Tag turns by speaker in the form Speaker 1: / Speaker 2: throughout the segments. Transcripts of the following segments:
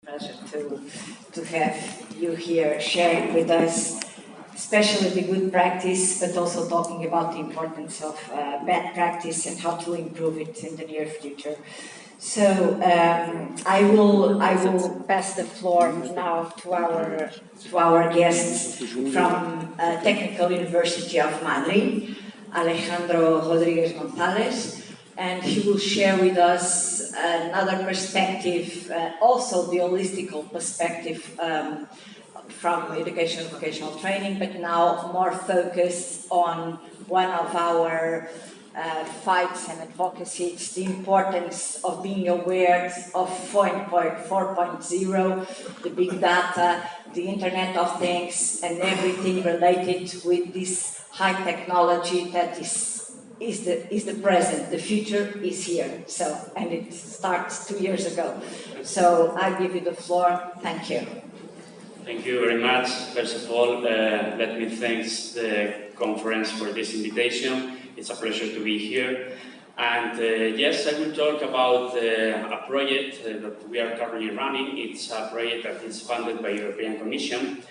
Speaker 1: Pleasure to have you here sharing with us, especially the good practice, but also talking about the importance of bad practice and how to improve it in the near future. So I will pass the floor now to our guests from Technical University of Madrid, Alejandro Rodriguez González. And he will share with us another perspective, also the holistical perspective from education and vocational training, but now more focused on one of our fights and advocacies, the importance of being aware of 4.0, the big data, the Internet of Things, and everything related with this high technology that is the present. The future is here. So, and it starts 2 years ago. So I give you the floor. Thank you.
Speaker 2: Thank you very much. First of all, let me thank the conference for this invitation. It's a pleasure to be here. And yes, I will talk about a project that we are currently running. It's a project that is funded by the European Commission.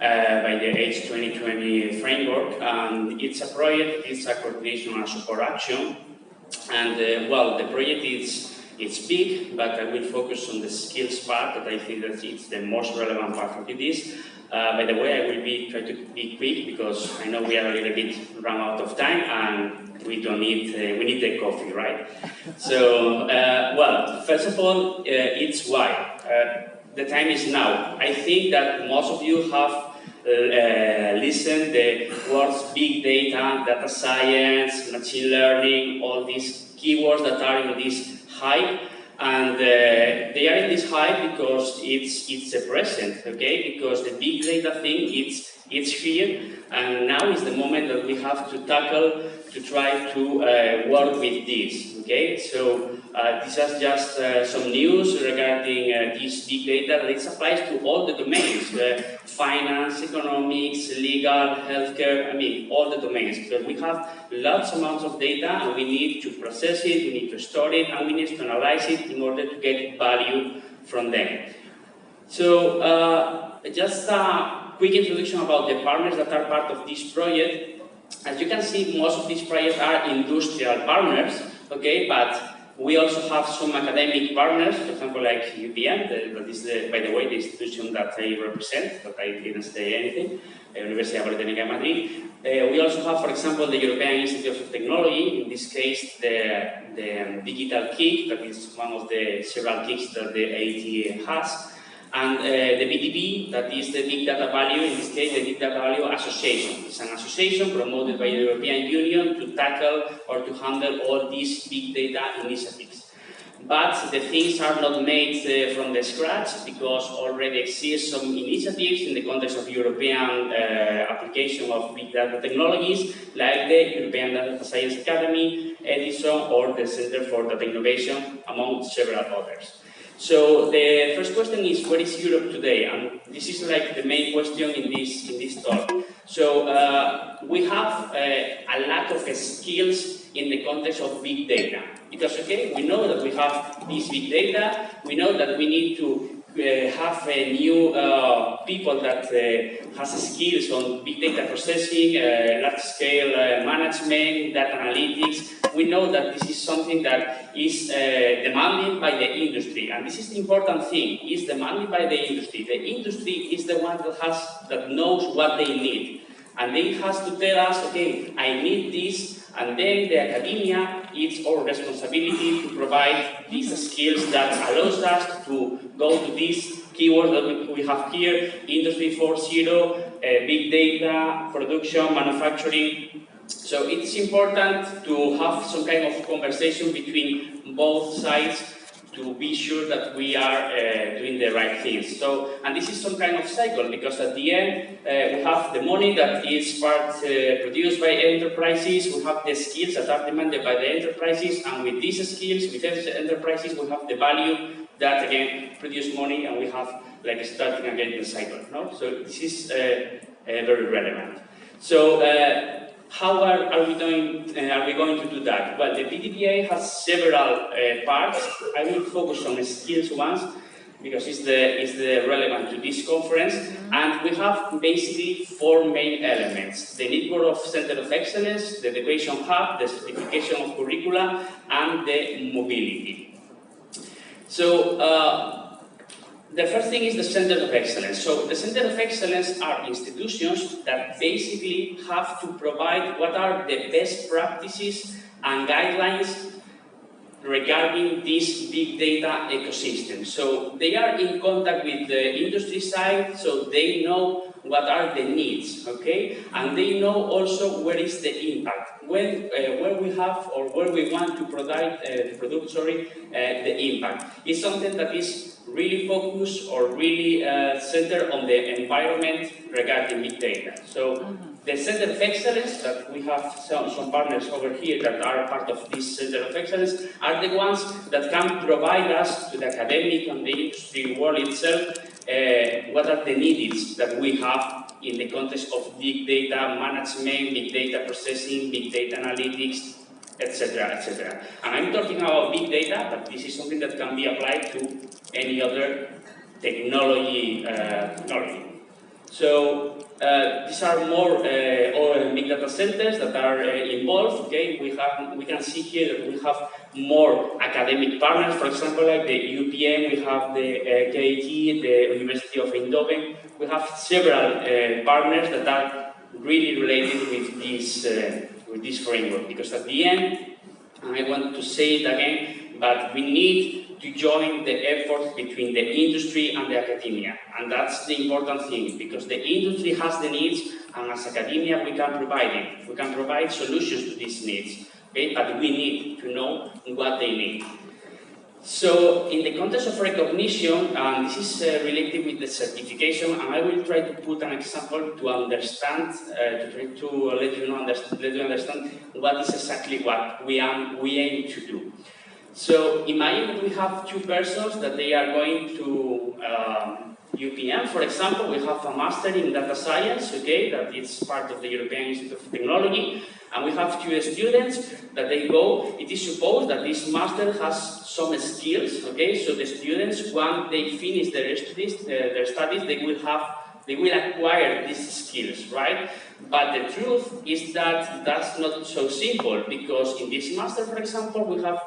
Speaker 2: By the H 2020 framework, and it's a project, it's a coordination and support action, and well, the project it's big, but I will focus on the skills part, that I think that it's the most relevant part of this. By the way, I will try to be quick, because I know we are a little bit run out of time, and we need the coffee, right? So, well, first of all, it's why. The time is now. I think that most of you have listened the words big data, data science, machine learning, all these keywords that are in this hype, and they are in this hype because it's the present, okay? Because the big data thing, it's here, and now is the moment that we have to tackle to try to work with this, okay? So this is just some news regarding this big data. This applies to all the domains, finance, economics, legal, healthcare, I mean, all the domains, because we have large amounts of data and we need to process it, we need to store it, and we need to analyze it in order to get value from them. So just a quick introduction about the partners that are part of this project. As you can see, most of these projects are industrial partners, okay, but we also have some academic partners, for example, like UPM, that is, by the way, the institution that I represent, but I didn't say anything, Universidad Politécnica de Madrid. We also have, for example, the European Institute of Technology, in this case, the Digital Kick, that is one of the several kicks that the AET has. And the BDB, that is the Big Data Value, in this case the Big Data Value Association. It's an association promoted by the European Union to tackle or to handle all these big data initiatives. But the things are not made from the scratch, because already exist some initiatives in the context of European application of big data technologies, like the European Data Science Academy, Edison, or the Center for Data Innovation, among several others. So the first question is, where is Europe today? And this is like the main question in this talk. So we have a lack of skills in the context of big data. Because, okay, we know that we have this big data, we know that we need to have new people that has skills on big data processing, large-scale management, data analytics. We know that this is something that is demanded by the industry, and this is the important thing, is demanded by the industry. The industry is the one that knows what they need, and they has to tell us, okay, I need this, and then the academia, it's our responsibility to provide these skills that allows us to go to this keyword that we have here, Industry 4.0, big data, production, manufacturing. So it's important to have some kind of conversation between both sides to be sure that we are doing the right things. So, and this is some kind of cycle, because at the end we have the money that is produced by enterprises, we have the skills that are demanded by the enterprises, and with these skills, with these enterprises, we have the value that again produce money, and we have like starting again the cycle. No? So this is very relevant. So how are we going to do that? Well, the PDPA has several parts. I will focus on the skills ones. because it's the relevant to this conference, and we have basically 4 main elements: the network of Center of Excellence, the Education Hub, the certification of curricula, and the mobility. So the first thing is the Center of Excellence. So the Center of Excellence are institutions that basically have to provide what are the best practices and guidelines regarding this big data ecosystem. So they are in contact with the industry side, so they know what are the needs, okay? And they know also where is the impact, where we have or where we want to produce the impact. It's something that is really focused or really centered on the environment regarding big data. So the Center of Excellence, that we have some partners over here that are part of this Center of Excellence, are the ones that can provide us to the academic and the industry world itself what are the needs that we have in the context of big data management, big data processing, big data analytics, etc., etc. And I'm talking about big data, but this is something that can be applied to any other technology. So these are more big data centers that are involved. Okay, we can see here that we have more academic partners. For example, like the UPM, we have the KT, the University of Eindhoven. We have several partners that are really related with this framework. Because at the end, and I want to say it again, but we need to join the effort between the industry and the academia. And that's the important thing, because the industry has the needs, and as academia we can provide it. We can provide solutions to these needs, okay? But we need to know what they need. So in the context of recognition, and this is related with the certification, and I will try to put an example to understand, to let you understand what is exactly what we aim to do. So imagine we have 2 persons that they are going to UPM, for example. We have a master in data science, okay, that is part of the European Institute of Technology, and we have 2 students that they go. It is supposed that this master has some skills, okay, so the students, once they finish their studies, they will acquire these skills, right? But the truth is that that's not so simple, because in this master, for example, we have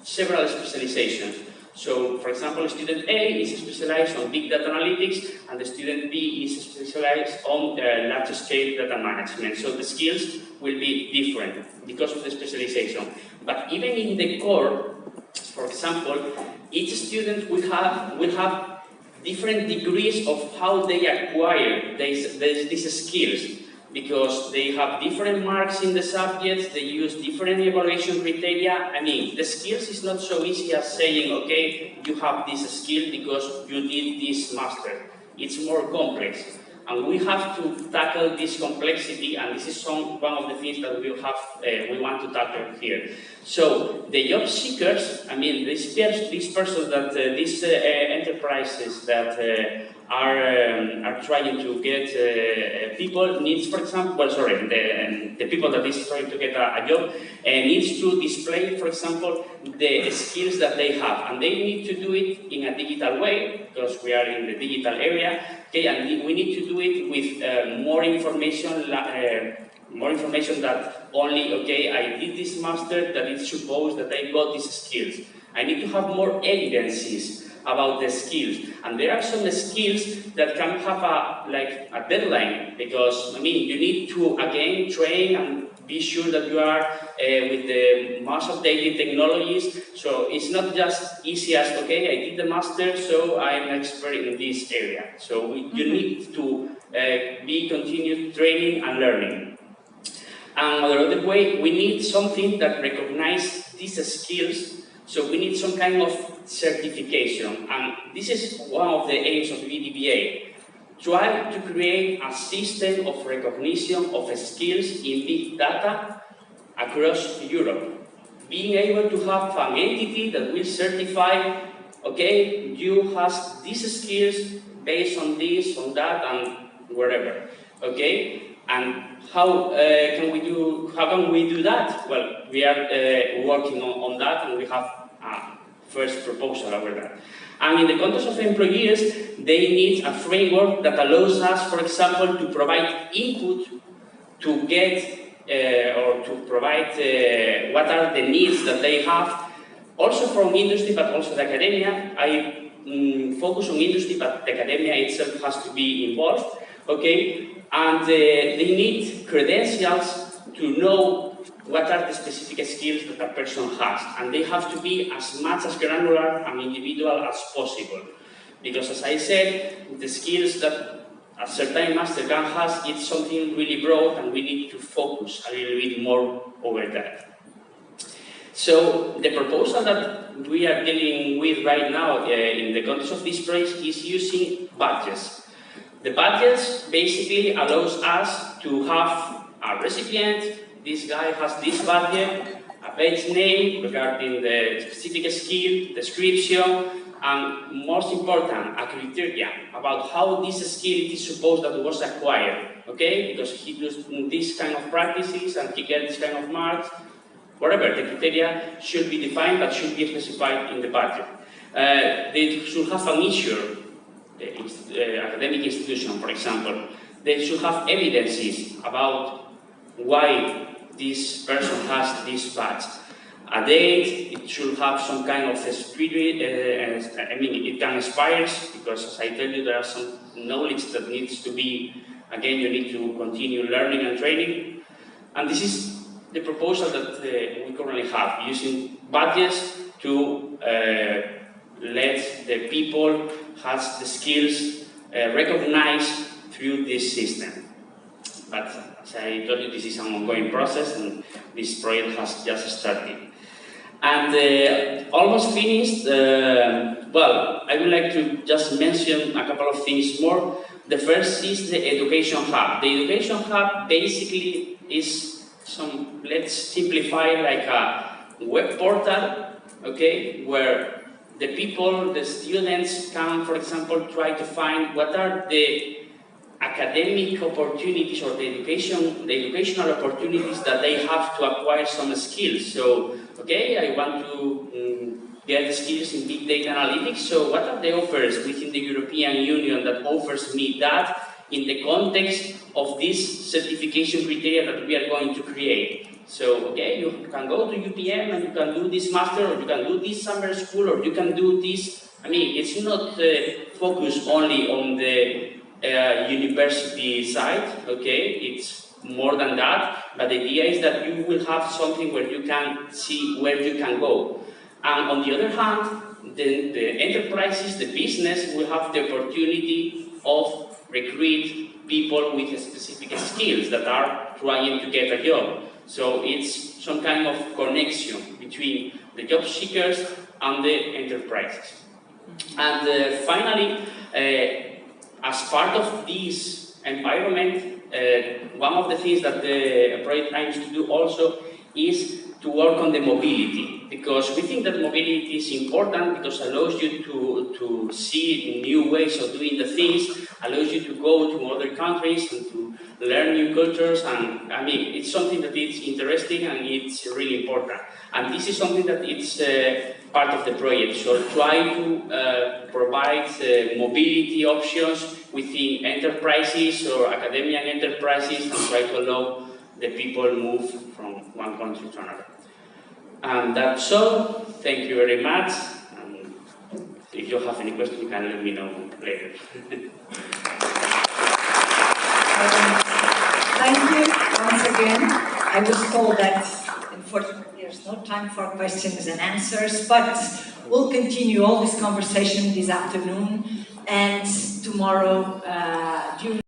Speaker 2: several specializations. So, for example, student A is specialized on big data analytics, and the student B is specialized on large-scale data management. So the skills will be different because of the specialization. But even in the core, for example, each student will have different degrees of how they acquire these skills, because they have different marks in the subjects, they use different evaluation criteria. I mean, the skills is not so easy as saying, okay, you have this skill because you did this master. It's more complex. And we have to tackle this complexity, and this is one of the things that we want to tackle here. So the job seekers, I mean, these persons that these enterprises that are trying to get people needs, for example, the people that is trying to get a job needs to display, for example, the skills that they have, and they need to do it in a digital way, because we are in the digital area. Okay, and we need to do it with more information that only, okay, I did this master, that it's supposed that I got these skills. I need to have more evidences about the skills. And there are some skills that can have a deadline, because, I mean, you need to, again, train and be sure that you are with the most updated technologies. So it's not just easy as, okay, I did the master, so I'm an expert in this area. So you need to be continued training and learning. And another way, we need something that recognizes these skills. So we need some kind of certification. And this is one of the aims of EVBB. Try to create a system of recognition of skills in big data across Europe. Being able to have an entity that will certify, okay, you have these skills based on this, on that, and wherever, okay? And how can we do that? Well, we are working on that, and we have a first proposal over that. And in the context of employees, they need a framework that allows us, for example, to provide input to get or to provide what are the needs that they have, also from industry, but also the academia. I focus on industry, but the academia itself has to be involved, okay? And they need credentials to know what are the specific skills that a person has. And they have to be as much as granular and individual as possible. Because as I said, the skills that a certain master can has, it's something really broad, and we need to focus a little bit more over that. So the proposal that we are dealing with right now in the context of this project is using badges. The badges basically allows us to have a recipient. This guy has this badge, a page name regarding the specific skill, description, and most important, a criteria about how this skill is supposed that was acquired, okay? Because he does this kind of practices and he gets this kind of marks, whatever, the criteria should be defined but should be specified in the budget. They should have an issue, the academic institution, for example. They should have evidences about why this person has this badge. A date, it should have some kind of spirit, it can expire, because as I tell you, there are some knowledge that needs to be, again, you need to continue learning and training. And this is the proposal that we currently have, using badges to let the people has the skills recognized through this system. But as I told you, this is an ongoing process, and this project has just started. And almost finished. Well, I would like to just mention a couple of things more. The first is the Education Hub. The Education Hub basically is some, let's simplify, like a web portal, okay, where the people, the students can, for example, try to find what are the academic opportunities or the educational opportunities that they have to acquire some skills. So, okay, I want to get skills in big data analytics, so what are the offers within the European Union that offers me that in the context of this certification criteria that we are going to create? So, okay, you can go to UPM and you can do this master, or you can do this summer school, or you can do this. I mean, it's not focused only on the university side, okay, it's more than that, but the idea is that you will have something where you can see where you can go. And on the other hand, the enterprises, the business, will have the opportunity of recruit people with specific skills that are trying to get a job. So it's some kind of connection between the job seekers and the enterprises. And finally, as part of this environment, one of the things that the project aims to do also is to work on the mobility, because we think that mobility is important because it allows you to see new ways of doing the things, allows you to go to other countries and to learn new cultures, and I mean, it's something that is interesting and it's really important. And this is something that it's part of the project, so try to provide mobility options within enterprises or academic enterprises and try to allow the people move from one country to another. And that's all. Thank you very much. And if you have any questions, you can let me know later.
Speaker 1: Thank you once again. I was told that unfortunately there's no time for questions and answers, but we'll continue all this conversation this afternoon and tomorrow during